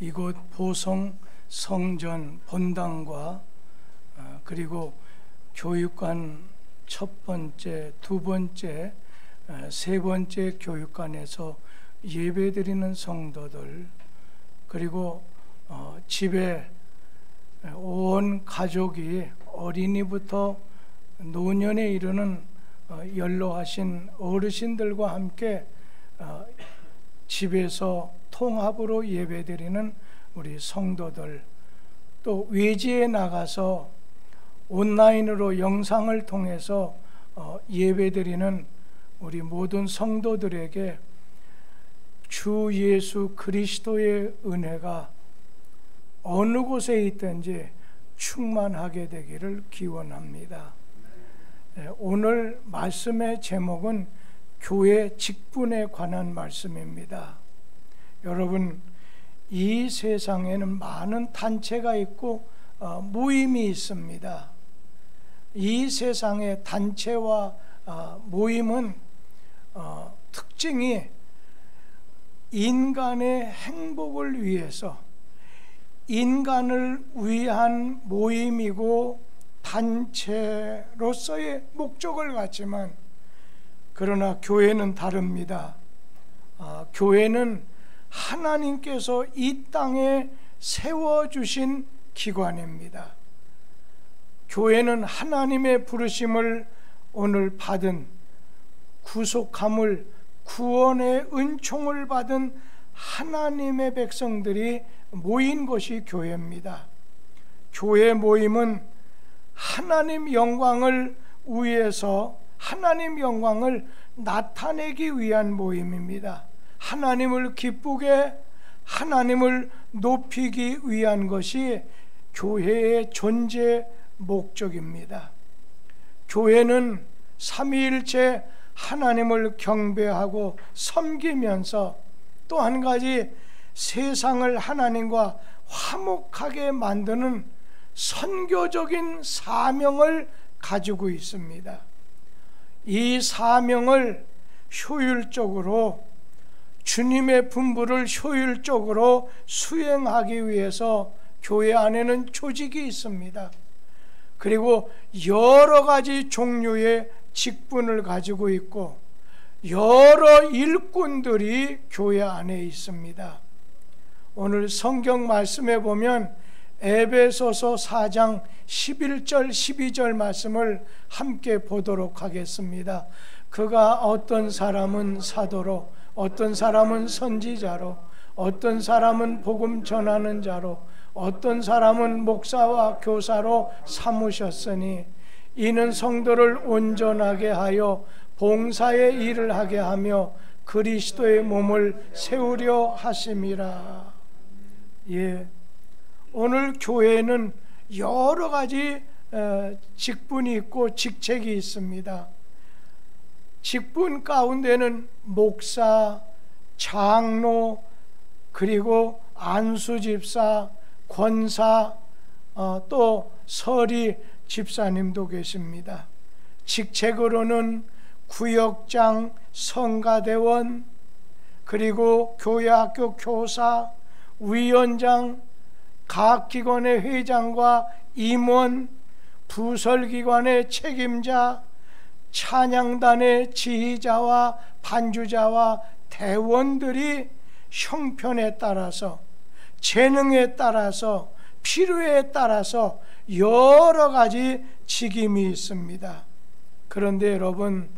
이곳 보성 성전 본당과 그리고 교육관 첫 번째, 두 번째, 세 번째 교육관에서 예배드리는 성도들, 그리고 집에 온 가족이 어린이부터 노년에 이르는 연로하신 어르신들과 함께 집에서 통합으로 예배드리는 우리 성도들, 또 외지에 나가서 온라인으로 영상을 통해서 예배드리는 우리 모든 성도들에게 주 예수 그리스도의 은혜가 어느 곳에 있든지 충만하게 되기를 기원합니다. 오늘 말씀의 제목은 교회 직분에 관한 말씀입니다. 여러분, 이 세상에는 많은 단체가 있고 모임이 있습니다. 이 세상의 단체와 모임은 특징이 인간의 행복을 위해서 인간을 위한 모임이고 단체로서의 목적을 갖지만, 그러나 교회는 다릅니다. 교회는 하나님께서 이 땅에 세워주신 기관입니다. 교회는 하나님의 부르심을 오늘 받은, 구속함을, 구원의 은총을 받은 하나님의 백성들이 모인 것이 교회입니다. 교회 모임은 하나님 영광을 위해서, 하나님 영광을 나타내기 위한 모임입니다. 하나님을 기쁘게, 하나님을 높이기 위한 것이 교회의 존재 목적입니다. 교회는 삼위일체 하나님을 경배하고 섬기면서 또 한 가지 세상을 하나님과 화목하게 만드는 선교적인 사명을 가지고 있습니다. 이 사명을 효율적으로, 주님의 분부를 효율적으로 수행하기 위해서 교회 안에는 조직이 있습니다. 그리고 여러 가지 종류의 직분을 가지고 있고 여러 일꾼들이 교회 안에 있습니다. 오늘 성경 말씀에 보면 에베소서 4장 11절 12절 말씀을 함께 보도록 하겠습니다. 그가 어떤 사람은 사도로, 어떤 사람은 선지자로, 어떤 사람은 복음 전하는 자로, 어떤 사람은 목사와 교사로 삼으셨으니 이는 성도를 온전하게 하여 봉사의 일을 하게 하며 그리스도의 몸을 세우려 하심이라. 오늘 교회에는 여러 가지 직분이 있고 직책이 있습니다. 직분 가운데는 목사, 장로, 그리고 안수집사, 권사, 또 서리 집사님도 계십니다. 직책으로는 구역장, 성가대원, 그리고 교회학교 교사, 위원장, 각 기관의 회장과 임원, 부설기관의 책임자, 찬양단의 지휘자와 반주자와 대원들이 형편에 따라서, 재능에 따라서, 필요에 따라서 여러 가지 직임이 있습니다. 그런데 여러분,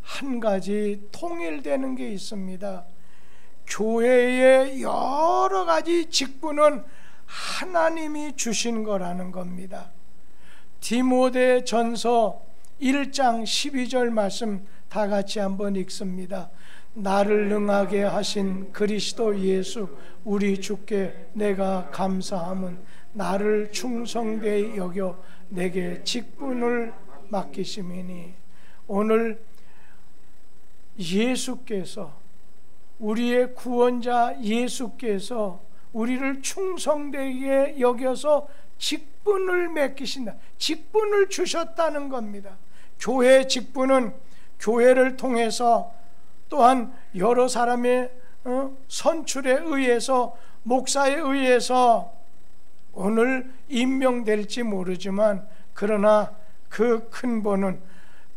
한 가지 통일되는 게 있습니다. 교회의 여러 가지 직분은 하나님이 주신 거라는 겁니다. 디모데전서 1장 12절 말씀 다 같이 한번 읽습니다. 나를 능하게 하신 그리스도 예수 우리 주께 내가 감사함은 나를 충성되이 여겨 내게 직분을 맡기심이니. 오늘 예수께서, 우리의 구원자 예수께서 우리를 충성되게 여겨서 직분을 맡기신다, 직분을 주셨다는 겁니다. 교회 직분은 교회를 통해서 또한 여러 사람의 선출에 의해서, 목사에 의해서 오늘 임명될지 모르지만, 그러나 그 근본은,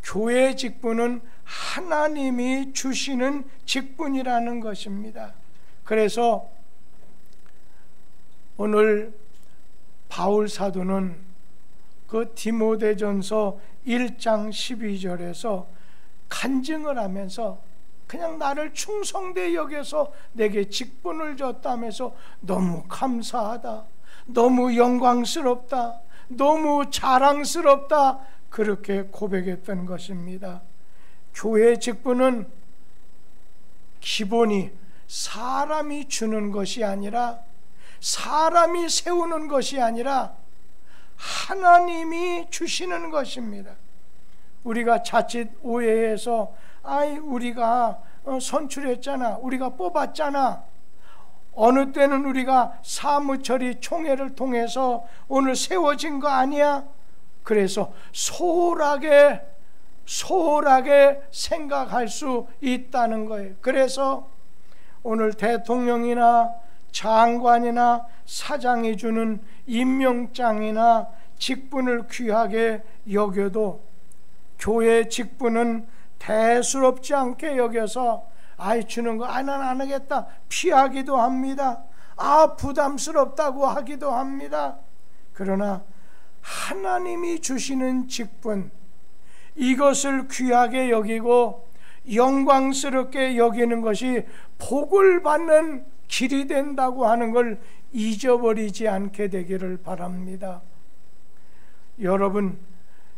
교회 직분은 하나님이 주시는 직분이라는 것입니다. 그래서 오늘 바울 사도는 그 디모데전서 1장 12절에서 간증을 하면서 그냥 나를 충성되이 여겨서 내게 직분을 줬다면서 너무 감사하다, 너무 영광스럽다, 너무 자랑스럽다, 그렇게 고백했던 것입니다. 교회 직분은 기본이 사람이 주는 것이 아니라, 사람이 세우는 것이 아니라 하나님이 주시는 것입니다. 우리가 자칫 오해해서 우리가 선출했잖아, 우리가 뽑았잖아, 어느 때는 우리가 사무처리 총회를 통해서 오늘 세워진 거 아니야? 그래서 소홀하게 생각할 수 있다는 거예요. 그래서 오늘 대통령이나 장관이나 사장이 주는 임명장이나 직분을 귀하게 여겨도 교회 직분은 대수롭지 않게 여겨서 주는 거 난 안 하겠다 피하기도 합니다. 부담스럽다고 하기도 합니다. 그러나 하나님이 주시는 직분, 이것을 귀하게 여기고 영광스럽게 여기는 것이 복을 받는 길이 된다고 하는 걸 잊어버리지 않게 되기를 바랍니다. 여러분,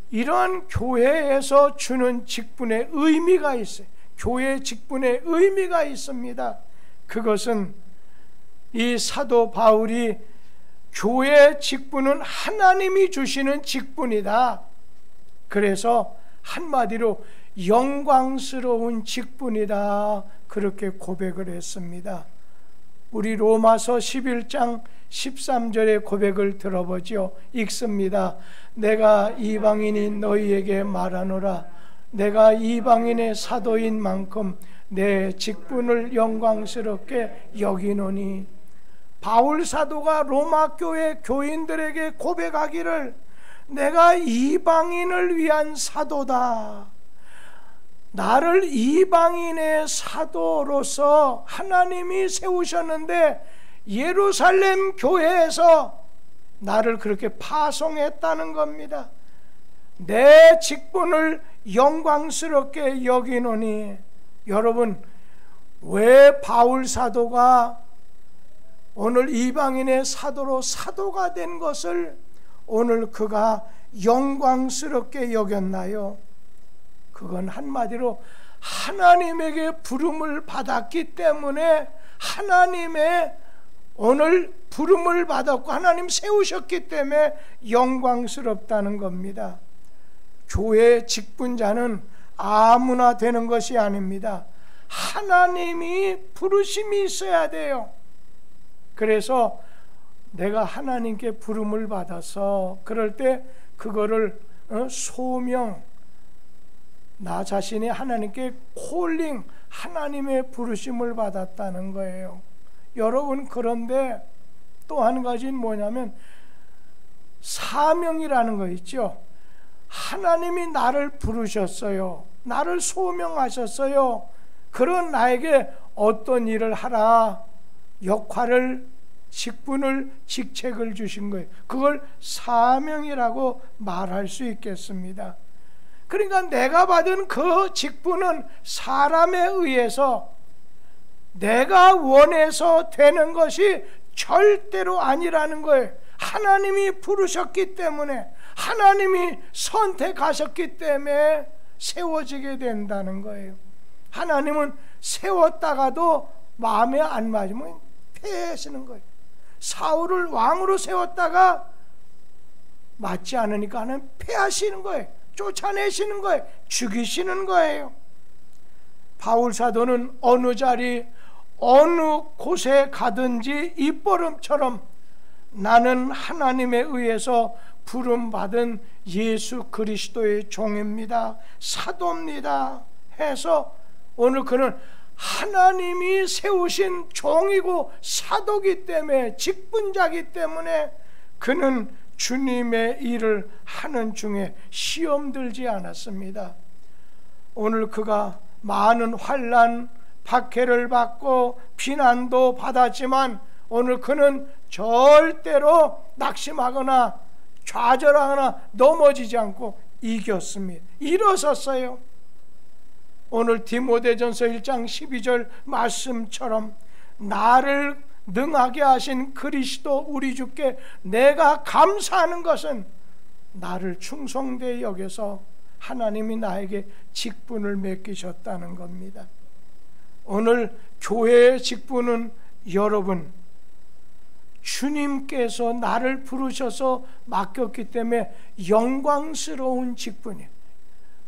이러한 교회에서 주는 직분의 의미가 있어요. 교회 직분의 의미가 있습니다. 그것은 이 사도 바울이 교회 직분은 하나님이 주시는 직분이다, 그래서 한마디로 영광스러운 직분이다, 그렇게 고백을 했습니다. 우리 로마서 11장 13절의 고백을 들어보죠. 읽습니다. 내가 이방인인 너희에게 말하노라. 내가 이방인의 사도인 만큼 내 직분을 영광스럽게 여기노니. 바울 사도가 로마 교회 교인들에게 고백하기를, 내가 이방인을 위한 사도다, 나를 이방인의 사도로서 하나님이 세우셨는데 예루살렘 교회에서 나를 그렇게 파송했다는 겁니다. 내 직분을 영광스럽게 여기노니. 여러분, 왜 바울 사도가 오늘 이방인의 사도로 사도가 된 것을 오늘 그가 영광스럽게 여겼나요? 그건 한마디로 하나님에게 부름을 받았기 때문에, 하나님의 오늘 부름을 받았고 하나님 세우셨기 때문에 영광스럽다는 겁니다. 교회 직분자는 아무나 되는 것이 아닙니다. 하나님이 부르심이 있어야 돼요. 그래서 내가 하나님께 부름을 받아서 그럴 때 그거를 소명, 나 자신이 하나님께 콜링, 하나님의 부르심을 받았다는 거예요. 여러분, 그런데 또 한 가지는 뭐냐면 사명이라는 거 있죠. 하나님이 나를 부르셨어요. 나를 소명하셨어요. 그런 나에게 어떤 일을 하라, 역할을, 직분을, 직책을 주신 거예요. 그걸 사명이라고 말할 수 있겠습니다. 그러니까 내가 받은 그 직분은 사람에 의해서 내가 원해서 되는 것이 절대로 아니라는 거예요. 하나님이 부르셨기 때문에, 하나님이 선택하셨기 때문에 세워지게 된다는 거예요. 하나님은 세웠다가도 마음에 안 맞으면 폐하시는 거예요. 사울을 왕으로 세웠다가 맞지 않으니까 하나님 폐하시는 거예요. 쫓아내시는 거예요. 죽이시는 거예요. 바울 사도는 어느 자리, 어느 곳에 가든지 입버릇처럼 나는 하나님에 의해서 부름받은 예수 그리스도의 종입니다, 사도입니다 해서 오늘 그는 하나님이 세우신 종이고 사도기 때문에, 직분자기 때문에 그는 주님의 일을 하는 중에 시험 들지 않았습니다. 오늘 그가 많은 환난, 박해를 받고 비난도 받았지만 오늘 그는 절대로 낙심하거나 좌절하거나 넘어지지 않고 이겼습니다. 일어섰어요. 오늘 디모데전서 1장 12절 말씀처럼 나를 능하게 하신 그리스도 우리 주께 내가 감사하는 것은 나를 충성되이 여겨서 하나님이 나에게 직분을 맡기셨다는 겁니다. 오늘 교회의 직분은 여러분, 주님께서 나를 부르셔서 맡겼기 때문에 영광스러운 직분이에요.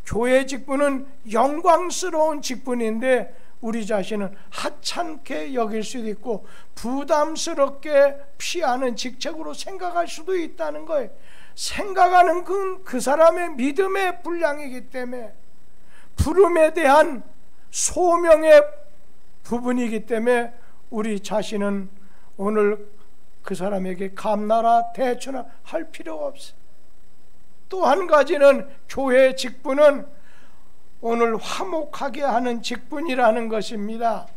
교회의 직분은 영광스러운 직분인데 우리 자신은 하찮게 여길 수도 있고 부담스럽게 피하는 직책으로 생각할 수도 있다는 거예요. 생각하는 그 사람의 믿음의 분량이기 때문에, 부름에 대한 소명의 부분이기 때문에 우리 자신은 오늘 그 사람에게 감나라 대처나 할 필요가 없어요. 또 한 가지는 교회의 직분은 오늘 화목하게 하는 직분이라는 것입니다.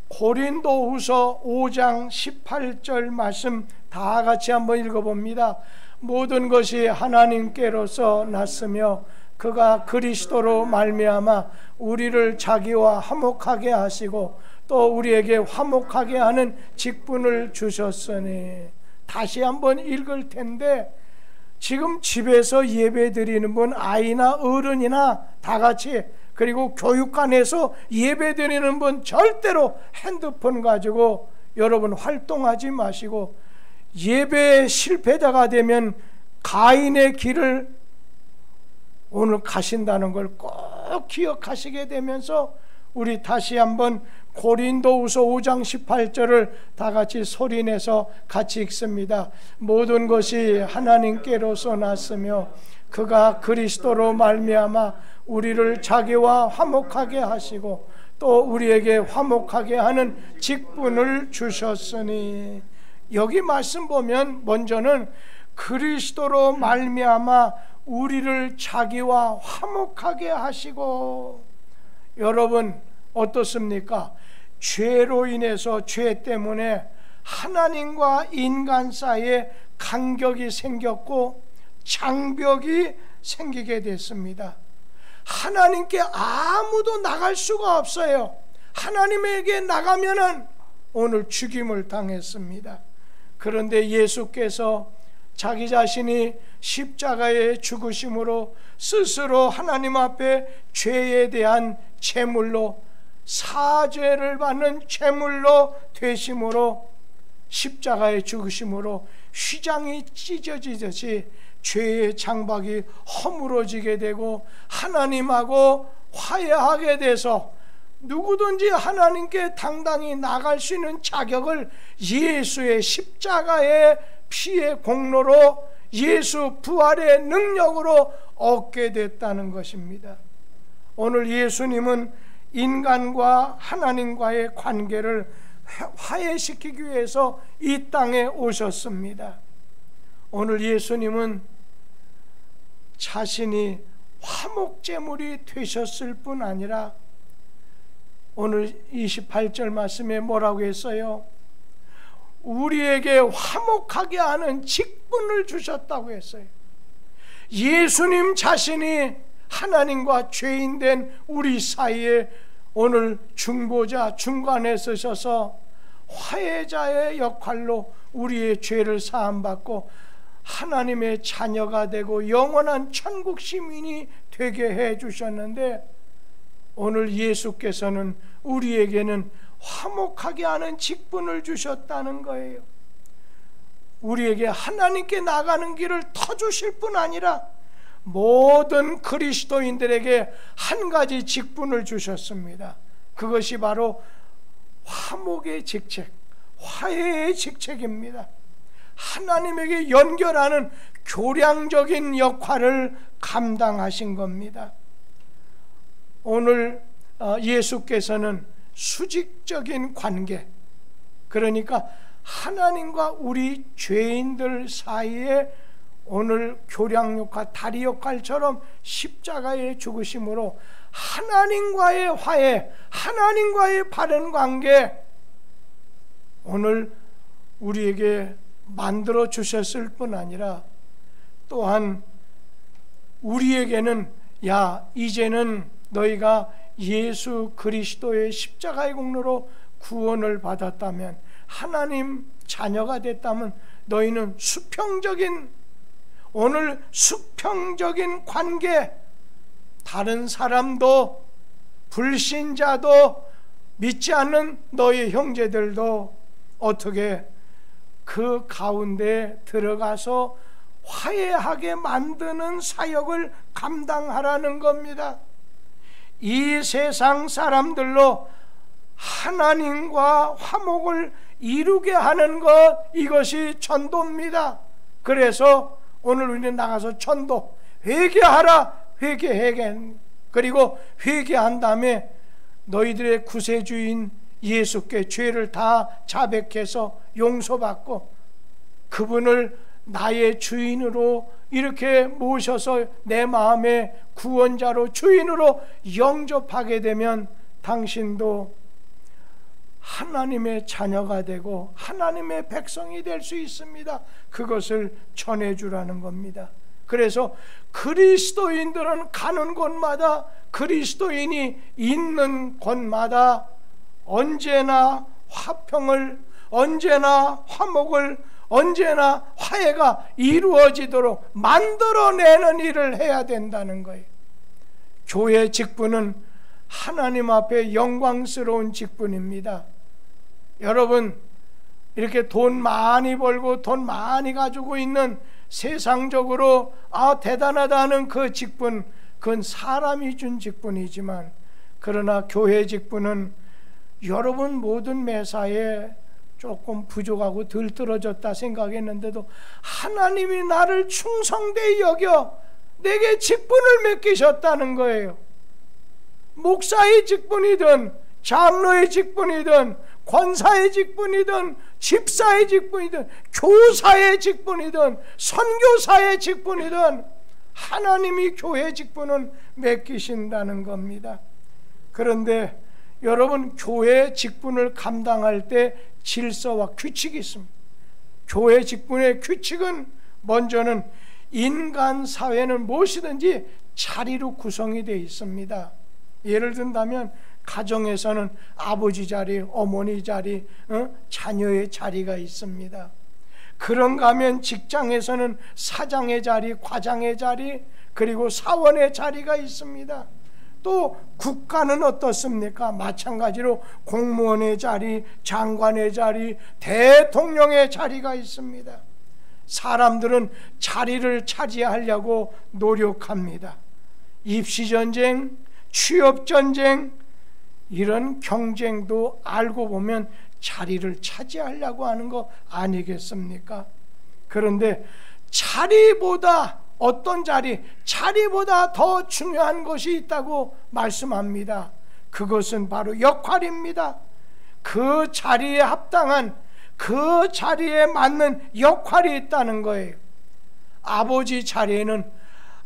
고린도후서 5장 18절 말씀 다 같이 한번 읽어봅니다. 모든 것이 하나님께로서 났으며 그가 그리스도로 말미암아 우리를 자기와 화목하게 하시고 또 우리에게 화목하게 하는 직분을 주셨으니. 다시 한번 읽을 텐데, 지금 집에서 예배 드리는 분, 아이나 어른이나 다 같이, 그리고 교육관에서 예배 드리는 분 절대로 핸드폰 가지고 여러분 활동하지 마시고, 예배 실패자가 되면 가인의 길을 오늘 가신다는 걸 꼭 기억하시게 되면서 우리 다시 한번 고린도후서 5장 18절을 다 같이 소리내서 같이 읽습니다. 모든 것이 하나님께로서 났으며 그가 그리스도로 말미암아 우리를 자기와 화목하게 하시고 또 우리에게 화목하게 하는 직분을 주셨으니. 여기 말씀 보면 먼저는 그리스도로 말미암아 우리를 자기와 화목하게 하시고. 여러분 어떻습니까? 죄로 인해서, 죄 때문에 하나님과 인간 사이에 간격이 생겼고 장벽이 생기게 됐습니다. 하나님께 아무도 나갈 수가 없어요. 하나님에게 나가면은 오늘 죽임을 당했습니다. 그런데 예수께서 자기 자신이 십자가의 죽으심으로 스스로 하나님 앞에 죄에 대한 제물로, 사죄를 받는 제물로 되심으로, 십자가의 죽으심으로 휘장이 찢어지듯이 죄의 장박이 허물어지게 되고 하나님하고 화해하게 돼서 누구든지 하나님께 당당히 나갈 수 있는 자격을 예수의 십자가의 피의 공로로, 예수 부활의 능력으로 얻게 됐다는 것입니다. 오늘 예수님은 인간과 하나님과의 관계를 화해시키기 위해서 이 땅에 오셨습니다. 오늘 예수님은 자신이 화목제물이 되셨을 뿐 아니라 오늘 28절 말씀에 뭐라고 했어요? 우리에게 화목하게 하는 직분을 주셨다고 했어요. 예수님 자신이 하나님과 죄인된 우리 사이에 오늘 중보자, 중간에 서셔서 화해자의 역할로 우리의 죄를 사함받고 하나님의 자녀가 되고 영원한 천국 시민이 되게 해주셨는데, 오늘 예수께서는 우리에게는 화목하게 하는 직분을 주셨다는 거예요. 우리에게 하나님께 나가는 길을 터주실 뿐 아니라 모든 그리스도인들에게 한 가지 직분을 주셨습니다. 그것이 바로 화목의 직책, 화해의 직책입니다. 하나님에게 연결하는 교량적인 역할을 감당하신 겁니다. 오늘 예수께서는 수직적인 관계, 그러니까 하나님과 우리 죄인들 사이에 오늘 교량역할, 다리 역할처럼 십자가의 죽으심으로 하나님과의 화해, 하나님과의 바른 관계 오늘 우리에게 만들어 주셨을 뿐 아니라 또한 우리에게는 야, 이제는 너희가 예수 그리스도의 십자가의 공로로 구원을 받았다면, 하나님 자녀가 됐다면 너희는 오늘 수평적인 관계, 다른 사람도, 불신자도, 믿지 않는 너희 형제들도 어떻게 그 가운데 들어가서 화해하게 만드는 사역을 감당하라는 겁니다. 이 세상 사람들로 하나님과 화목을 이루게 하는 것, 이것이 전도입니다. 그래서 오늘 우리는 나가서 전도, 회개하라, 회개. 그리고 회개한 다음에 너희들의 구세주인 예수께 죄를 다 자백해서 용서받고 그분을 나의 주인으로 이렇게 모셔서 내 마음의 구원자로, 주인으로 영접하게 되면 당신도 하나님의 자녀가 되고 하나님의 백성이 될 수 있습니다. 그것을 전해주라는 겁니다. 그래서 그리스도인들은 가는 곳마다, 그리스도인이 있는 곳마다 언제나 화평을, 언제나 화목을, 언제나 화해가 이루어지도록 만들어내는 일을 해야 된다는 거예요. 교회 직분은 하나님 앞에 영광스러운 직분입니다. 여러분, 이렇게 돈 많이 벌고 돈 많이 가지고 있는, 세상적으로 대단하다 하는 그 직분, 그건 사람이 준 직분이지만, 그러나 교회 직분은 여러분 모든 매사에 조금 부족하고 덜 떨어졌다 생각했는데도 하나님이 나를 충성되이 여겨 내게 직분을 맡기셨다는 거예요. 목사의 직분이든 장로의 직분이든 권사의 직분이든 집사의 직분이든 교사의 직분이든 선교사의 직분이든 하나님이 교회 직분은 맡기신다는 겁니다. 그런데 여러분, 교회 직분을 감당할 때 질서와 규칙이 있습니다. 교회 직분의 규칙은 먼저는 인간 사회는 무엇이든지 자리로 구성이 되어 있습니다. 예를 든다면 가정에서는 아버지 자리, 어머니 자리, 자녀의 자리가 있습니다. 그런가 하면 직장에서는 사장의 자리, 과장의 자리, 그리고 사원의 자리가 있습니다. 또 국가는 어떻습니까? 마찬가지로 공무원의 자리, 장관의 자리, 대통령의 자리가 있습니다. 사람들은 자리를 차지하려고 노력합니다. 입시전쟁, 취업전쟁, 이런 경쟁도 알고 보면 자리를 차지하려고 하는 거 아니겠습니까? 그런데 자리보다, 어떤 자리보다 더 중요한 것이 있다고 말씀합니다. 그것은 바로 역할입니다. 그 자리에 합당한, 그 자리에 맞는 역할이 있다는 거예요. 아버지 자리에는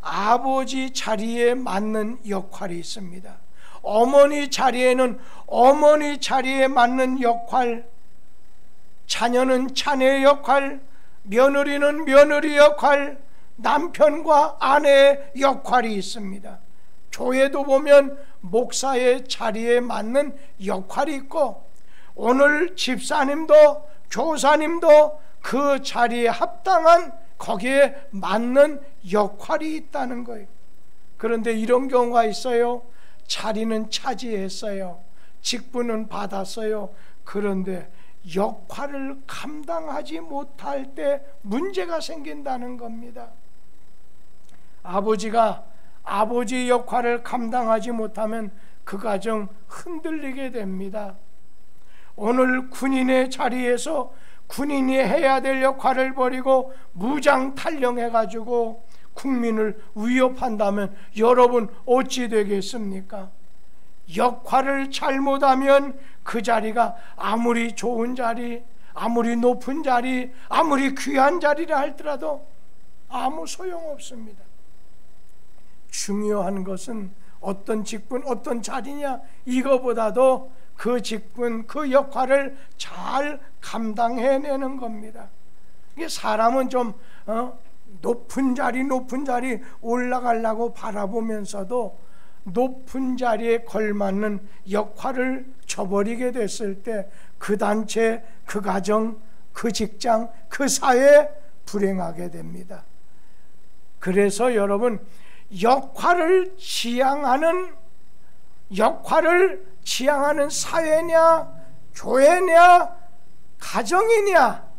아버지 자리에 맞는 역할이 있습니다. 어머니 자리에는 어머니 자리에 맞는 역할, 자녀는 자녀의 역할, 며느리는 며느리 역할, 남편과 아내의 역할이 있습니다. 교회도 보면 목사의 자리에 맞는 역할이 있고, 오늘 집사님도 교사님도 그 자리에 합당한, 거기에 맞는 역할이 있다는 거예요. 그런데 이런 경우가 있어요. 자리는 차지했어요. 직분은 받았어요. 그런데 역할을 감당하지 못할 때 문제가 생긴다는 겁니다. 아버지가 아버지 역할을 감당하지 못하면 그 가정 흔들리게 됩니다. 오늘 군인의 자리에서 군인이 해야 될 역할을 버리고 무장 탈영해가지고 국민을 위협한다면 여러분 어찌 되겠습니까? 역할을 잘못하면 그 자리가 아무리 좋은 자리, 아무리 높은 자리, 아무리 귀한 자리라 할지라도 아무 소용없습니다. 중요한 것은 어떤 직분, 어떤 자리냐, 이거보다도 그 직분, 그 역할을 잘 감당해내는 겁니다. 이게 사람은 좀 높은 자리 올라가려고 바라보면서도 높은 자리에 걸맞는 역할을 저버리게 됐을 때 그 단체, 그 가정, 그 직장, 그 사회에 불행하게 됩니다. 그래서 여러분, 역할을 지향하는 사회냐, 교회냐, 가정이냐,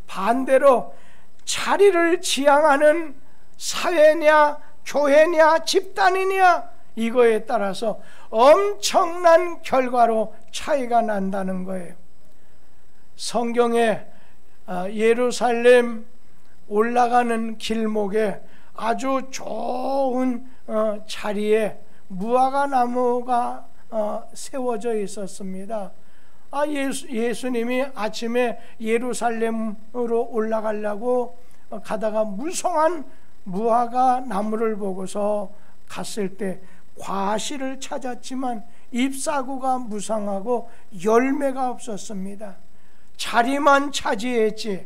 반대로 자리를 지향하는 사회냐, 교회냐, 집단이냐, 이거에 따라서 엄청난 결과로 차이가 난다는 거예요. 성경에 예루살렘 올라가는 길목에 아주 좋은 자리에 무화과 나무가 세워져 있었습니다. 예수님이 아침에 예루살렘으로 올라가려고 가다가 무성한 무화과 나무를 보고서 갔을 때 과실을 찾았지만 잎사구가 무성하고 열매가 없었습니다. 자리만 차지했지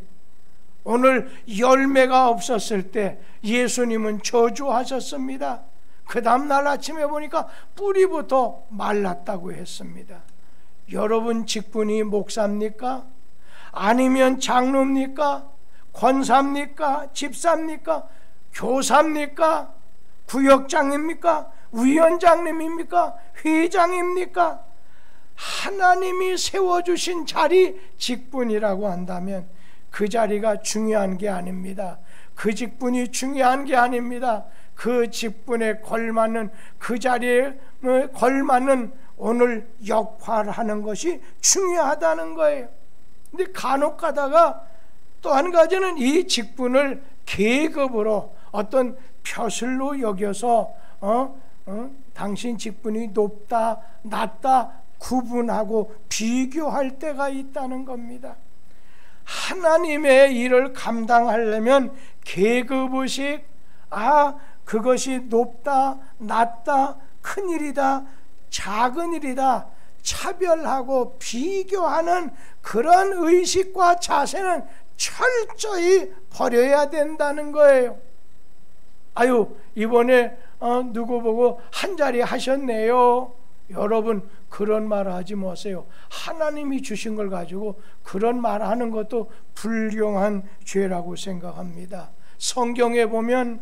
오늘 열매가 없었을 때 예수님은 저주하셨습니다. 그 다음날 아침에 보니까 뿌리부터 말랐다고 했습니다. 여러분 직분이 목사입니까? 아니면 장로입니까? 권사입니까? 집사입니까? 교사입니까? 구역장입니까? 위원장님입니까? 회장입니까? 하나님이 세워주신 자리, 직분이라고 한다면 그 자리가 중요한 게 아닙니다. 그 직분이 중요한 게 아닙니다. 그 직분에 걸맞는, 그 자리에 걸맞는 오늘 역할하는 것이 중요하다는 거예요. 근데 간혹 가다가 또 한 가지는 이 직분을 계급으로 어떤 벼슬로 여겨서 당신 직분이 높다, 낮다 구분하고 비교할 때가 있다는 겁니다. 하나님의 일을 감당하려면 계급의식, 그것이 높다, 낮다, 큰일이다, 작은 일이다, 차별하고 비교하는 그런 의식과 자세는 철저히 버려야 된다는 거예요. 이번에 누구 보고 한 자리 하셨네요. 여러분 그런 말 하지 마세요. 하나님이 주신 걸 가지고 그런 말 하는 것도 불경한 죄라고 생각합니다. 성경에 보면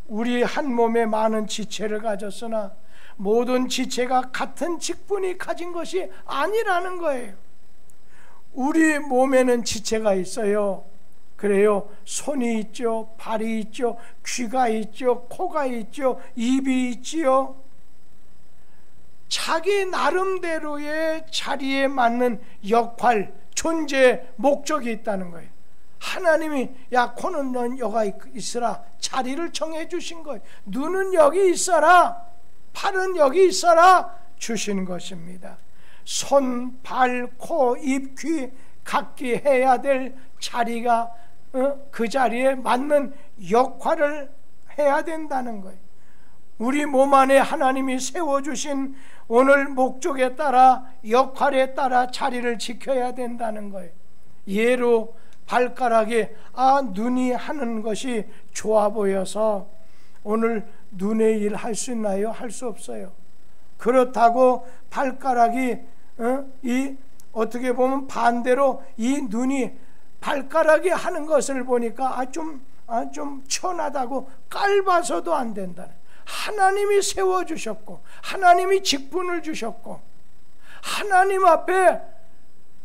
우리 한 몸에 많은 지체를 가졌으나 모든 지체가 같은 직분이 가진 것이 아니라는 거예요. 우리 몸에는 지체가 있어요. 그래요. 손이 있죠, 발이 있죠, 귀가 있죠, 코가 있죠, 입이 있지요. 자기 나름대로의 자리에 맞는 역할, 존재, 목적이 있다는 거예요. 하나님이 코는 넌 여기 있어라, 자리를 정해 주신 거예요. 눈은 여기 있어라, 팔은 여기 있어라 주시는 것입니다. 손, 발, 코, 입, 귀 각기 해야 될 자리가 그 자리에 맞는 역할을 해야 된다는 거예요. 우리 몸 안에 하나님이 세워주신 오늘 목적에 따라, 역할에 따라 자리를 지켜야 된다는 거예요. 예로 발가락에 눈이 하는 것이 좋아 보여서 오늘 눈의 일 할 수 있나요? 할 수 없어요. 그렇다고 발가락이 어떻게 보면 반대로 이 눈이 발가락이 하는 것을 보니까 좀 천하다고 깔봐서도 안 된다. 하나님이 세워주셨고 하나님이 직분을 주셨고 하나님 앞에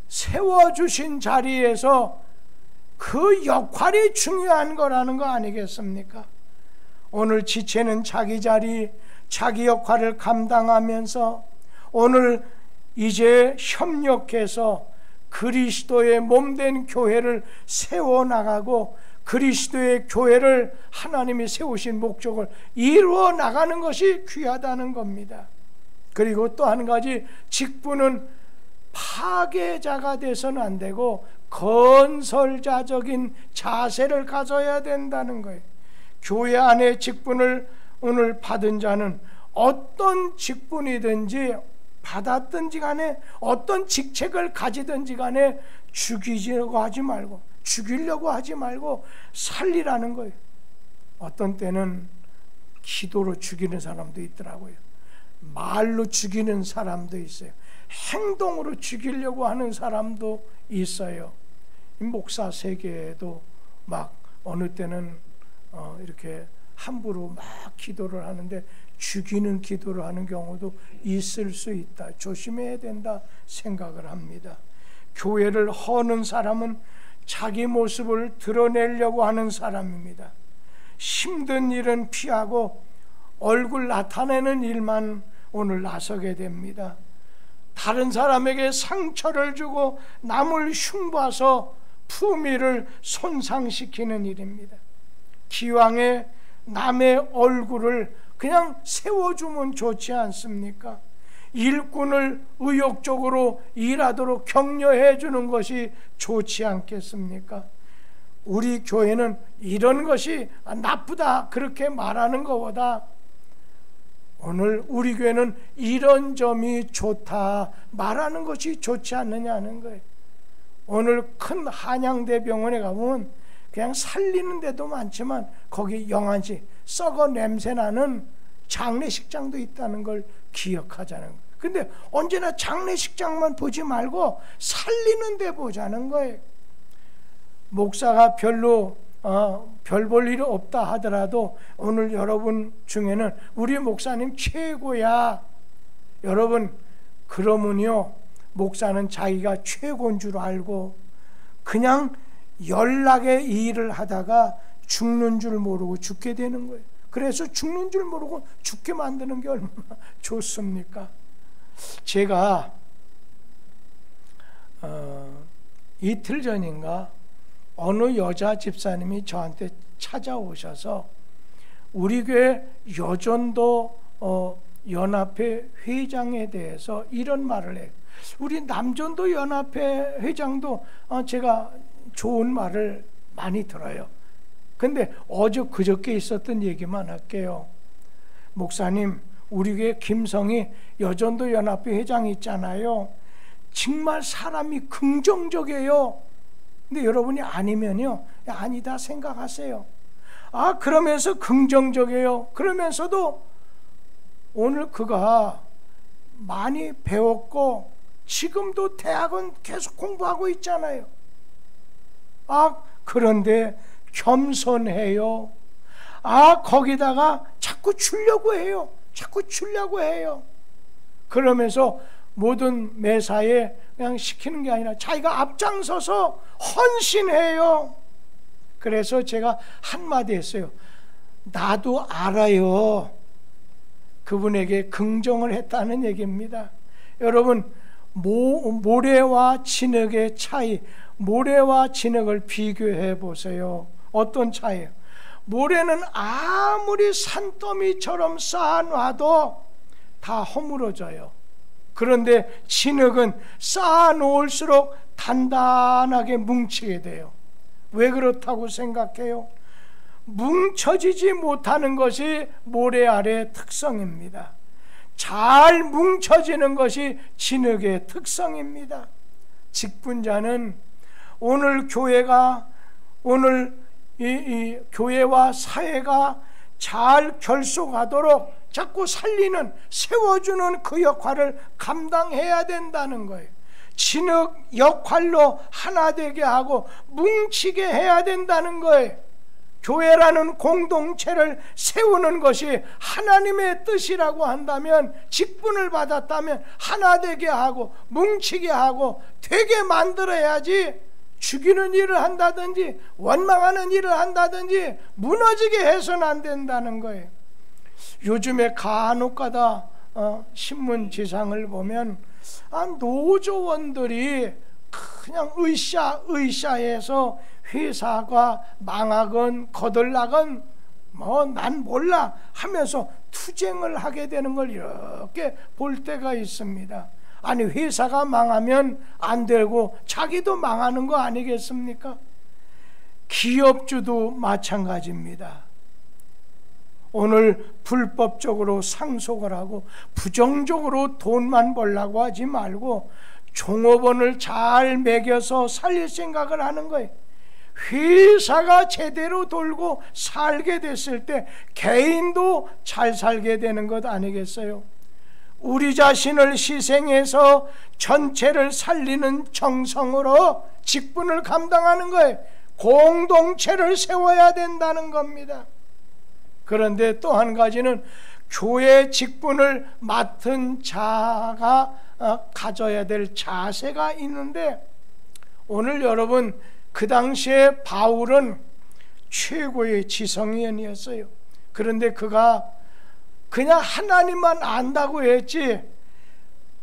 세워주신 자리에서 그 역할이 중요한 거라는 거 아니겠습니까? 오늘 지체는 자기 자리, 자기 역할을 감당하면서 오늘 이제 협력해서 그리스도의 몸된 교회를 세워나가고 그리스도의 교회를 하나님이 세우신 목적을 이루어 나가는 것이 귀하다는 겁니다. 그리고 또 한 가지, 직분은 파괴자가 돼서는 안 되고 건설자적인 자세를 가져야 된다는 거예요. 교회 안에 직분을 오늘 받은 자는 어떤 직분이든지 받았든지 간에 어떤 직책을 가지든지 간에 죽이려고 하지 말고 살리라는 거예요. 어떤 때는 기도로 죽이는 사람도 있더라고요. 말로 죽이는 사람도 있어요. 행동으로 죽이려고 하는 사람도 있어요. 목사 세계에도 막 어느 때는 이렇게 함부로 막 기도를 하는데 죽이는 기도를 하는 경우도 있을 수 있다. 조심해야 된다 생각을 합니다. 교회를 허는 사람은 자기 모습을 드러내려고 하는 사람입니다. 힘든 일은 피하고 얼굴 나타내는 일만 오늘 나서게 됩니다. 다른 사람에게 상처를 주고 남을 흉봐서 품위를 손상시키는 일입니다. 기왕에 남의 얼굴을 그냥 세워주면 좋지 않습니까? 일꾼을 의욕적으로 일하도록 격려해 주는 것이 좋지 않겠습니까? 우리 교회는 이런 것이 나쁘다 그렇게 말하는 것보다 오늘 우리 교회는 이런 점이 좋다 말하는 것이 좋지 않느냐는 거예요. 오늘 큰 한양대병원에 가보면 그냥 살리는 데도 많지만 거기 영안지 썩어 냄새나는 장례식장도 있다는 걸 기억하자는 거예요. 근데 언제나 장례식장만 보지 말고 살리는 데 보자는 거예요. 목사가 별로 별 볼 일 없다 하더라도 오늘 여러분 중에는 우리 목사님 최고야. 여러분 그러면요 목사는 자기가 최고인 줄 알고 그냥 연락의 일을 하다가 죽는 줄 모르고 죽게 되는 거예요. 그래서 죽는 줄 모르고 죽게 만드는 게 얼마나 좋습니까? 제가 이틀 전인가 어느 여자 집사님이 저한테 찾아오셔서 우리 교회 여전도 연합회 회장에 대해서 이런 말을 해요. 우리 남전도 연합회 회장도 제가 좋은 말을 많이 들어요. 근데 어제 그저께 있었던 얘기만 할게요. 목사님, 우리 교회 김성희 여전도 연합회 회장 있잖아요. 정말 사람이 긍정적이에요. 근데 여러분이 아니면요, 아니다 생각하세요. 그러면서 긍정적이에요. 그러면서도 오늘 그가 많이 배웠고 지금도 대학은 계속 공부하고 있잖아요. 그런데 겸손해요. 거기다가 자꾸 주려고 해요. 그러면서 모든 매사에 그냥 시키는 게 아니라 자기가 앞장서서 헌신해요. 그래서 제가 한마디 했어요. 나도 알아요. 그분에게 긍정을 했다는 얘기입니다. 여러분, 모래와 진흙의 차이, 모래와 진흙을 비교해 보세요. 어떤 차이예요? 모래는 아무리 산더미처럼 쌓아놔도 다 허물어져요. 그런데 진흙은 쌓아놓을수록 단단하게 뭉치게 돼요. 왜 그렇다고 생각해요? 뭉쳐지지 못하는 것이 모래 아래의 특성입니다. 잘 뭉쳐지는 것이 진흙의 특성입니다. 직분자는 오늘 교회가 이 교회와 사회가 잘 결속하도록 자꾸 살리는, 세워주는 그 역할을 감당해야 된다는 거예요. 진흙 역할로 하나 되게 하고 뭉치게 해야 된다는 거예요. 교회라는 공동체를 세우는 것이 하나님의 뜻이라고 한다면, 직분을 받았다면 하나 되게 하고 뭉치게 하고 되게 만들어야지, 죽이는 일을 한다든지 원망하는 일을 한다든지 무너지게 해서는 안 된다는 거예요. 요즘에 간혹가다 신문 지상을 보면 노조원들이 그냥 으쌰으쌰해서 회사가 망하건 거들나건 난 몰라 하면서 투쟁을 하게 되는 걸 이렇게 볼 때가 있습니다. 아니, 회사가 망하면 안 되고 자기도 망하는 거 아니겠습니까? 기업주도 마찬가지입니다. 오늘 불법적으로 상속을 하고 부정적으로 돈만 벌라고 하지 말고 종업원을 잘 먹여서 살릴 생각을 하는 거예요. 회사가 제대로 돌고 살게 됐을 때 개인도 잘 살게 되는 것 아니겠어요? 우리 자신을 희생해서 전체를 살리는 정성으로 직분을 감당하는 거예요. 공동체를 세워야 된다는 겁니다. 그런데 또 한 가지는 교회 직분을 맡은 자가 가져야 될 자세가 있는데, 오늘 여러분, 그 당시에 바울은 최고의 지성인이었어요. 그런데 그가 그냥 하나님만 안다고 했지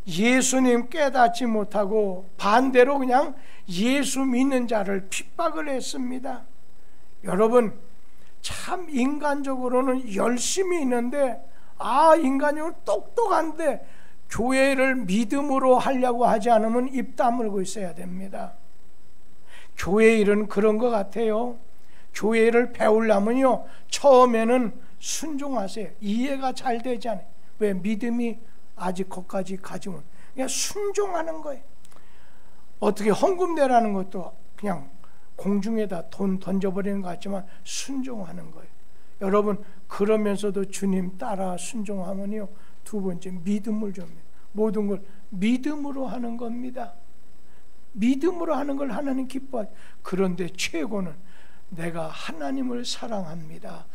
예수님 깨닫지 못하고 반대로 그냥 예수 믿는 자를 핍박을 했습니다. 여러분, 참 인간적으로는 열심히 있는데, 인간적으로 똑똑한데 교회를 믿음으로 하려고 하지 않으면 입 다물고 있어야 됩니다. 교회 일은 그런 것 같아요. 교회를 배우려면요, 처음에는 순종하세요. 이해가 잘 되지 않아요. 왜? 믿음이 아직 거기까지 가지면 그냥 순종하는 거예요. 어떻게 헌금 내라는 것도 그냥 공중에다 돈 던져버리는 것 같지만 순종하는 거예요. 여러분, 그러면서도 주님 따라 순종하면요, 두 번째 믿음을 줍니다. 모든 걸 믿음으로 하는 겁니다. 믿음으로 하는 걸 하나님 기뻐하죠. 그런데 최고는 내가 하나님을 사랑합니다.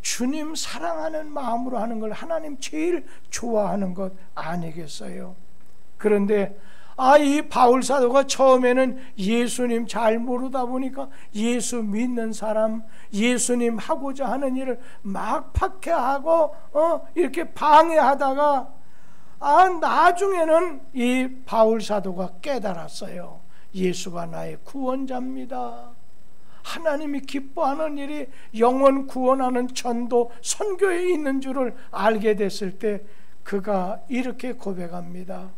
주님 사랑하는 마음으로 하는 걸 하나님 제일 좋아하는 것 아니겠어요? 그런데 이 바울 사도가 처음에는 예수님 잘 모르다 보니까 예수 믿는 사람, 예수님 하고자 하는 일을 막 박해하고 이렇게 방해하다가 나중에는 이 바울 사도가 깨달았어요. 예수가 나의 구원자입니다. 하나님이 기뻐하는 일이 영혼 구원하는 전도, 선교에 있는 줄을 알게 됐을 때 그가 이렇게 고백합니다.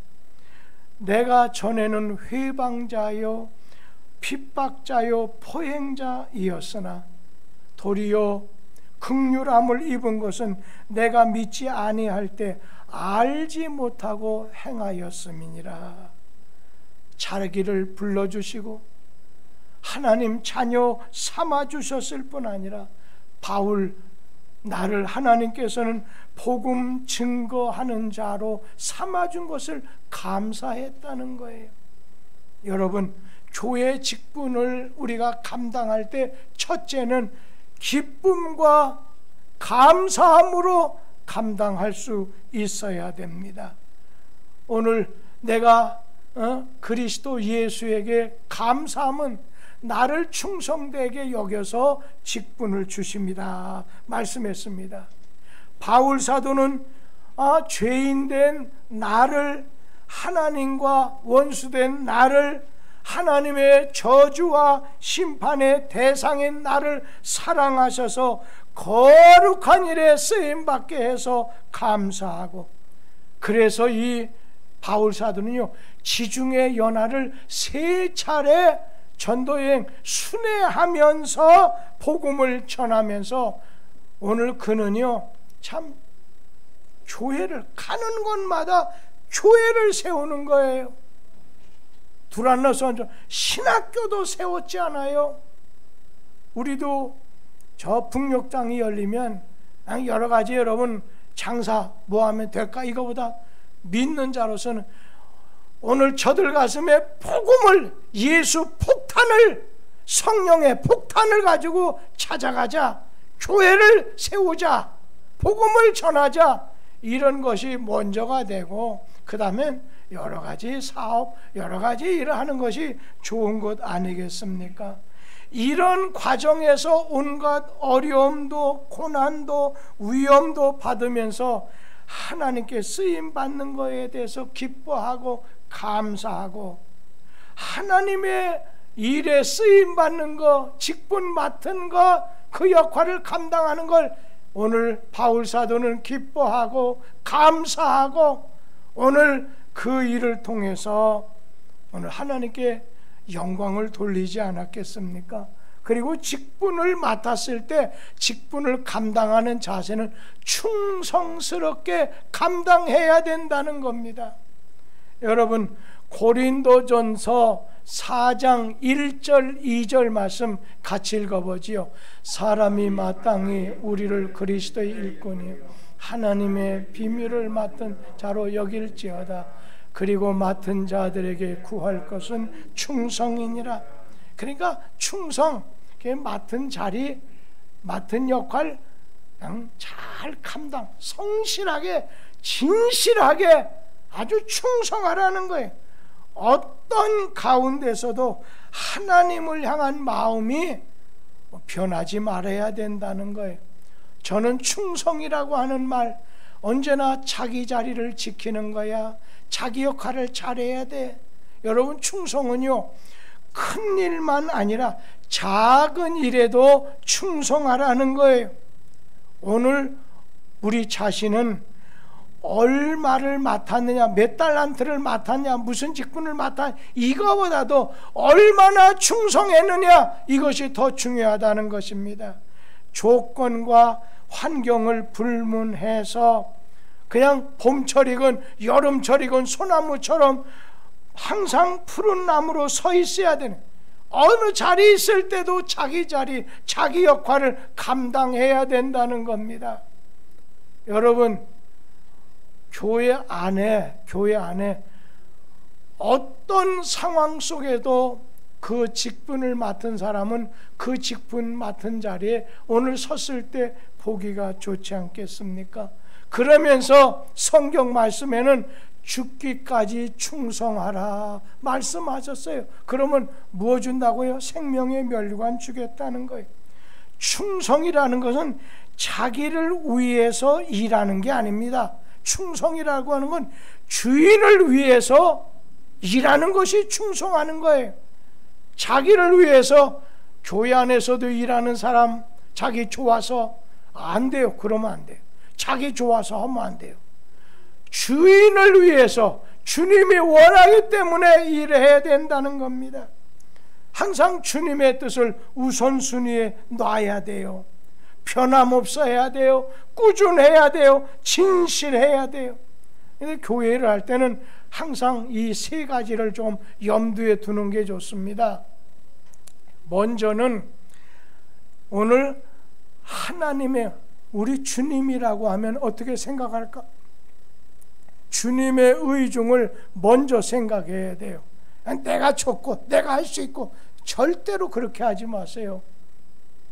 내가 전에는 회방자요 핍박자요 포행자이었으나 도리어 긍휼함을 입은 것은 내가 믿지 아니할 때 알지 못하고 행하였음이니라. 자기를 불러주시고 하나님 자녀 삼아주셨을 뿐 아니라 바울, 나를 하나님께서는 복음 증거하는 자로 삼아준 것을 감사했다는 거예요. 여러분, 교회 직분을 우리가 감당할 때 첫째는 기쁨과 감사함으로 감당할 수 있어야 됩니다. 오늘 내가 그리스도 예수에게 감사함은 나를 충성되게 여겨서 직분을 주십니다 말씀했습니다. 바울 사도는 죄인된 나를, 하나님과 원수된 나를, 하나님의 저주와 심판의 대상인 나를 사랑하셔서 거룩한 일에 쓰임받게 해서 감사하고, 그래서 이 바울 사도는요, 지중해 연하를 3차례 전도여행 순회하면서 복음을 전하면서 오늘 그는요, 참 교회를 가는 곳마다 교회를 세우는 거예요. 두란노스 신학교도 세웠지 않아요? 우리도 저 북녘 땅이 열리면 여러 가지 여러분 장사 뭐 하면 될까? 이거보다 믿는 자로서는 오늘 저들 가슴에 복음을, 예수 폭탄을, 성령의 폭탄을 가지고 찾아가자, 교회를 세우자, 복음을 전하자, 이런 것이 먼저가 되고 그 다음엔 여러 가지 사업, 여러 가지 일을 하는 것이 좋은 것 아니겠습니까? 이런 과정에서 온갖 어려움도 고난도 위험도 받으면서 하나님께 쓰임받는 것에 대해서 기뻐하고 감사하고, 하나님의 일에 쓰임받는 것, 직분 맡은 것, 그 역할을 감당하는 걸 오늘 바울 사도는 기뻐하고 감사하고 오늘 그 일을 통해서 오늘 하나님께 영광을 돌리지 않았겠습니까? 그리고 직분을 맡았을 때 직분을 감당하는 자세는 충성스럽게 감당해야 된다는 겁니다. 여러분, 고린도전서 4장 1절 2절 말씀 같이 읽어보지요. 사람이 마땅히 우리를 그리스도의 일꾼이요 하나님의 비밀을 맡은 자로 여길지어다. 그리고 맡은 자들에게 구할 것은 충성이니라. 그러니까 충성, 맡은 자리, 맡은 역할 그냥 잘 감당, 성실하게, 진실하게 아주 충성하라는 거예요. 어떤 가운데서도 하나님을 향한 마음이 변하지 말아야 된다는 거예요. 저는 충성이라고 하는 말, 언제나 자기 자리를 지키는 거야. 자기 역할을 잘해야 돼. 여러분, 충성은요, 큰 일만 아니라 작은 일에도 충성하라는 거예요. 오늘 우리 자신은 얼마를 맡았느냐, 몇 달란트를 맡았냐, 무슨 직분을 맡았냐, 이거보다도 얼마나 충성했느냐, 이것이 더 중요하다는 것입니다. 조건과 환경을 불문해서 그냥 봄철이건 여름철이건 소나무처럼 항상 푸른 나무로 서 있어야 되는, 어느 자리에 있을 때도 자기 자리, 자기 역할을 감당해야 된다는 겁니다. 여러분, 교회 안에 어떤 상황 속에도 그 직분을 맡은 사람은 그 직분 맡은 자리에 오늘 섰을 때 보기가 좋지 않겠습니까? 그러면서 성경 말씀에는 죽기까지 충성하라 말씀하셨어요. 그러면 뭐 준다고요? 생명의 멸류관 주겠다는 거예요. 충성이라는 것은 자기를 위해서 일하는 게 아닙니다. 충성이라고 하는 건 주인을 위해서 일하는 것이 충성하는 거예요. 자기를 위해서 교회 안에서도 일하는 사람, 자기 좋아서 안 돼요. 그러면 안 돼요. 자기 좋아서 하면 안 돼요. 주인을 위해서, 주님이 원하기 때문에 일해야 된다는 겁니다. 항상 주님의 뜻을 우선순위에 놔야 돼요. 변함없어야 돼요. 꾸준해야 돼요. 진실해야 돼요. 근데 교회를 할 때는 항상 이 세 가지를 좀 염두에 두는 게 좋습니다. 먼저는 오늘 하나님의, 우리 주님이라고 하면 어떻게 생각할까? 주님의 의중을 먼저 생각해야 돼요. 내가 좋고 내가 할 수 있고, 절대로 그렇게 하지 마세요.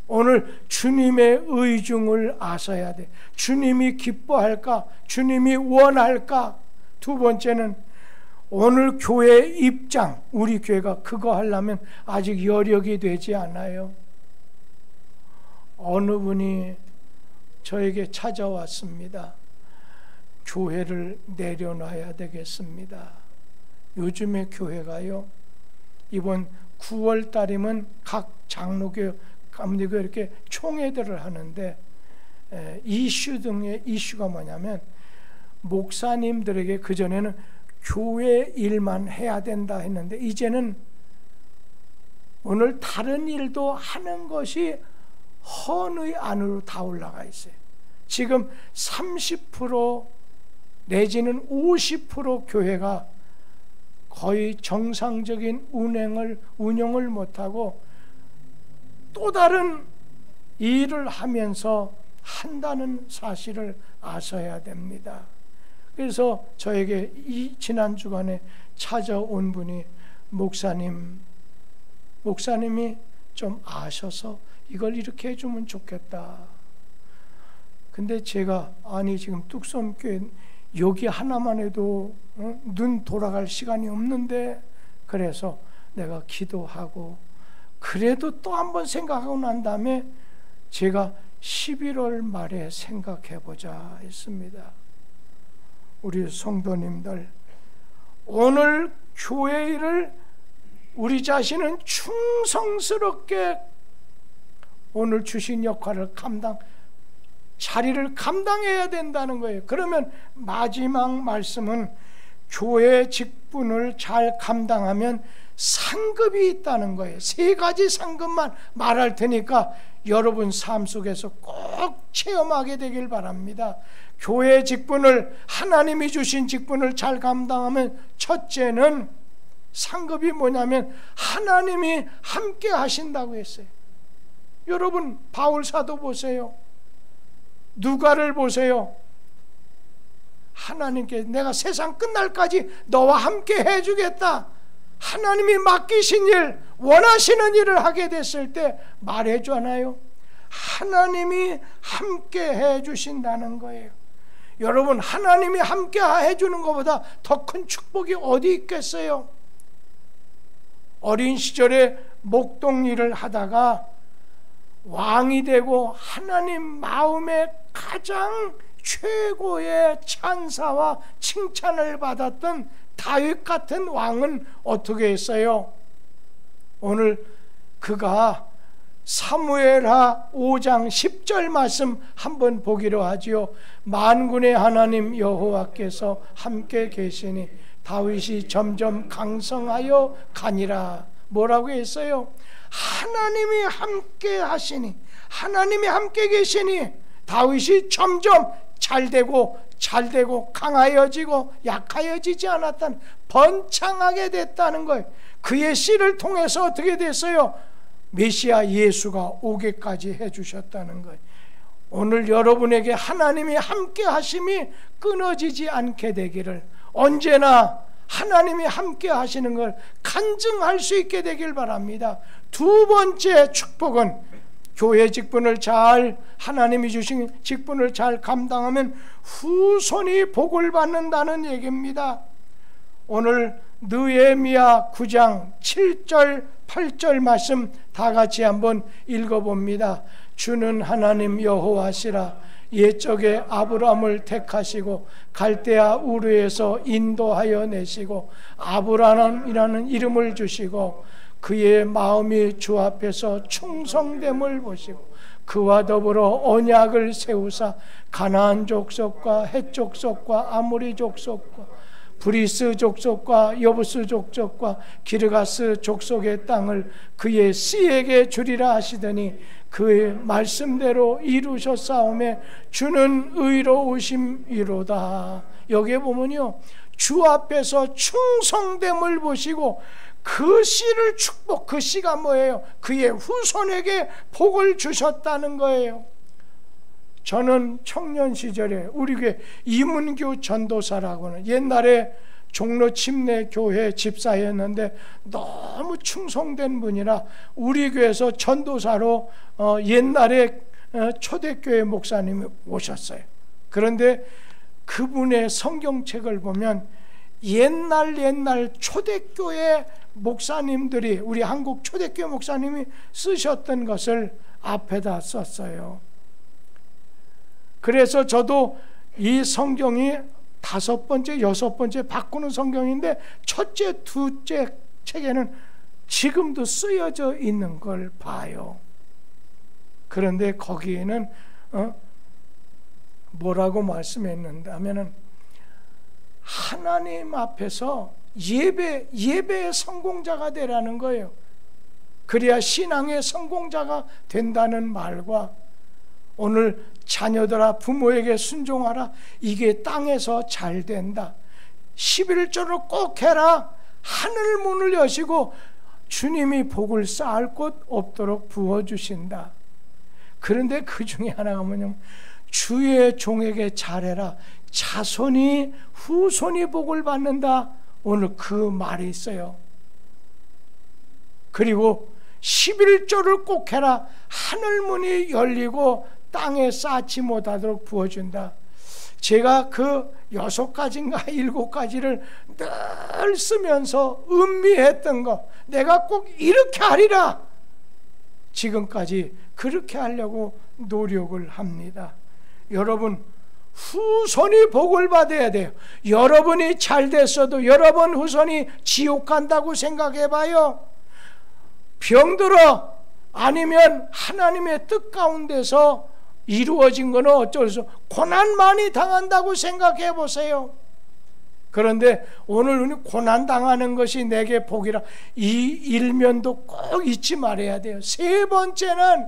오늘 주님의 의중을 아셔야 돼. 주님이 기뻐할까? 주님이 원할까? 두 번째는 오늘 교회 입장, 우리 교회가 그거 하려면 아직 여력이 되지 않아요. 어느 분이 저에게 찾아왔습니다. 교회를 내려놔야 되겠습니다. 요즘에 교회가요, 이번 9월 달이면 각 장로교, 감리교 이렇게 총회들을 하는데, 이슈 등의 이슈가 뭐냐면, 목사님들에게 그전에는 교회 일만 해야 된다 했는데, 이제는 오늘 다른 일도 하는 것이 헌의 안으로 다 올라가 있어요. 지금 30% 내지는 50% 교회가 거의 정상적인 운영을 못하고 또 다른 일을 하면서 한다는 사실을 아셔야 됩니다. 그래서 저에게 이 지난 주간에 찾아온 분이 목사님이 좀 아셔서 이걸 이렇게 해주면 좋겠다. 근데 제가 지금 뚝섬교회 여기 하나만 해도 눈 돌아갈 시간이 없는데, 그래서 내가 기도하고 그래도 또 한번 생각하고 난 다음에 제가 11월 말에 생각해보자 했습니다. 우리 성도님들, 오늘 교회 일을 우리 자신은 충성스럽게 오늘 주신 역할을 자리를 감당해야 된다는 거예요. 그러면 마지막 말씀은 교회 직분을 잘 감당하면 상급이 있다는 거예요. 세 가지 상급만 말할 테니까 여러분 삶 속에서 꼭 체험하게 되길 바랍니다. 교회 직분을, 하나님이 주신 직분을 잘 감당하면 첫째는 상급이 뭐냐면 하나님이 함께 하신다고 했어요. 여러분 바울 사도 보세요. 누가를 보세요. 하나님께 내가 세상 끝날까지 너와 함께 해주겠다, 하나님이 맡기신 일, 원하시는 일을 하게 됐을 때 말해주잖아요. 하나님이 함께 해주신다는 거예요. 여러분 하나님이 함께 해주는 것보다 더 큰 축복이 어디 있겠어요? 어린 시절에 목동 일을 하다가 왕이 되고 하나님 마음에 가장 최고의 찬사와 칭찬을 받았던 다윗 같은 왕은 어떻게 했어요? 오늘 그가 사무엘하 5장 10절 말씀 한번 보기로 하지요. 만군의 하나님 여호와께서 함께 계시니 다윗이 점점 강성하여 가니라. 뭐라고 했어요? 하나님이 함께 하시니, 하나님이 함께 계시니 다윗이 점점 잘되고 강하여지고 약하여지지 않았다는, 번창하게 됐다는 거예요. 그의 씨를 통해서 어떻게 됐어요? 메시아 예수가 오게까지 해주셨다는 거예요. 오늘 여러분에게 하나님이 함께 하심이 끊어지지 않게 되기를, 언제나 하나님이 함께 하시는 걸 간증할 수 있게 되길 바랍니다. 두 번째 축복은 교회 직분을 잘, 하나님이 주신 직분을 잘 감당하면 후손이 복을 받는다는 얘기입니다. 오늘 느헤미야 9장 7절 8절 말씀 다 같이 한번 읽어봅니다. 주는 하나님 여호와시라. 옛적에 아브라함을 택하시고 갈대아 우르에서 인도하여 내시고 아브라함이라는 이름을 주시고 그의 마음이 주 앞에서 충성됨을 보시고 그와 더불어 언약을 세우사 가나안 족속과 헷 족속과 아모리 족속과 브리스 족속과 여부스 족속과 기르가스 족속의 땅을 그의 씨에게 주리라 하시더니 그의 말씀대로 이루셨사오매 주는 의로우심이로다. 여기에 보면요, 주 앞에서 충성됨을 보시고 그 씨를 축복, 그 씨가 뭐예요? 그의 후손에게 복을 주셨다는 거예요. 저는 청년 시절에 우리 교회 이문규 전도사라고는 옛날에 종로 침례교회 집사였는데 너무 충성된 분이라 우리 교회에서 전도사로 옛날에 초대교회 목사님이 오셨어요. 그런데 그분의 성경책을 보면 옛날 초대교회 목사님들이, 우리 한국 초대교회 목사님이 쓰셨던 것을 앞에다 썼어요. 그래서 저도 이 성경이 5번째, 6번째 바꾸는 성경인데 첫째, 둘째 책에는 지금도 쓰여져 있는 걸 봐요. 그런데 거기에는 뭐라고 말씀했는가 하면은 하나님 앞에서 예배의 성공자가 되라는 거예요. 그래야 신앙의 성공자가 된다는 말과 오늘 자녀들아 부모에게 순종하라, 이게 땅에서 잘 된다, 11조를 꼭 해라, 하늘 문을 여시고 주님이 복을 쌓을 곳 없도록 부어주신다. 그런데 그 중에 하나가 뭐냐면 주의 종에게 잘해라, 자손이 후손이 복을 받는다. 오늘 그 말이 있어요. 그리고 11조를 꼭 해라, 하늘문이 열리고 땅에 쌓지 못하도록 부어준다. 제가 그 6가지인가 7가지를 늘 쓰면서 음미했던 거, 내가 꼭 이렇게 하리라, 지금까지 그렇게 하려고 노력을 합니다. 여러분, 후손이 복을 받아야 돼요. 여러분이 잘 됐어도 여러분 후손이 지옥 간다고 생각해봐요. 병들어 아니면 하나님의 뜻 가운데서 이루어진 거는 어쩔 수 없어. 고난 많이 당한다고 생각해 보세요. 그런데 오늘 우리 고난 당하는 것이 내게 복이라, 이 일면도 꼭 잊지 말아야 돼요. 세 번째는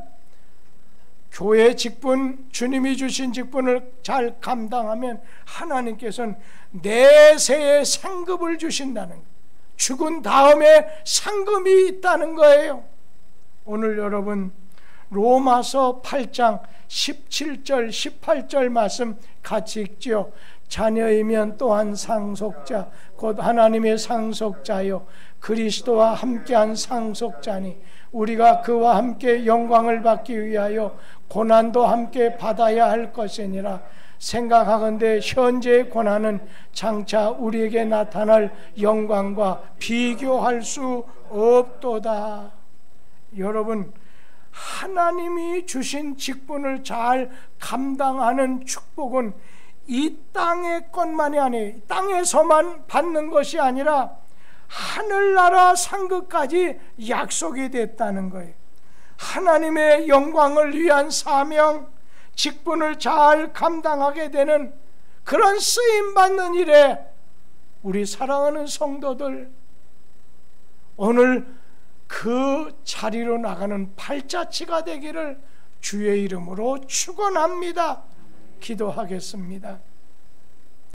교회 직분, 주님이 주신 직분을 잘 감당하면 하나님께서는 내세의 상급을 주신다는 거예요. 죽은 다음에 상급이 있다는 거예요. 오늘 여러분 로마서 8장 17절 18절 말씀 같이 읽지요. 자녀이면 또한 상속자 곧 하나님의 상속자요 그리스도와 함께한 상속자니 우리가 그와 함께 영광을 받기 위하여 고난도 함께 받아야 할 것이니라. 생각하건대 현재의 고난은 장차 우리에게 나타날 영광과 비교할 수 없도다. 여러분, 하나님이 주신 직분을 잘 감당하는 축복은 이 땅의 것만이 아니에요. 땅에서만 받는 것이 아니라 하늘나라 상급까지 약속이 됐다는 거예요. 하나님의 영광을 위한 사명, 직분을 잘 감당하게 되는 그런 쓰임받는 일에 우리 사랑하는 성도들, 오늘 그 자리로 나가는 팔자치가 되기를 주의 이름으로 축원합니다. 기도하겠습니다.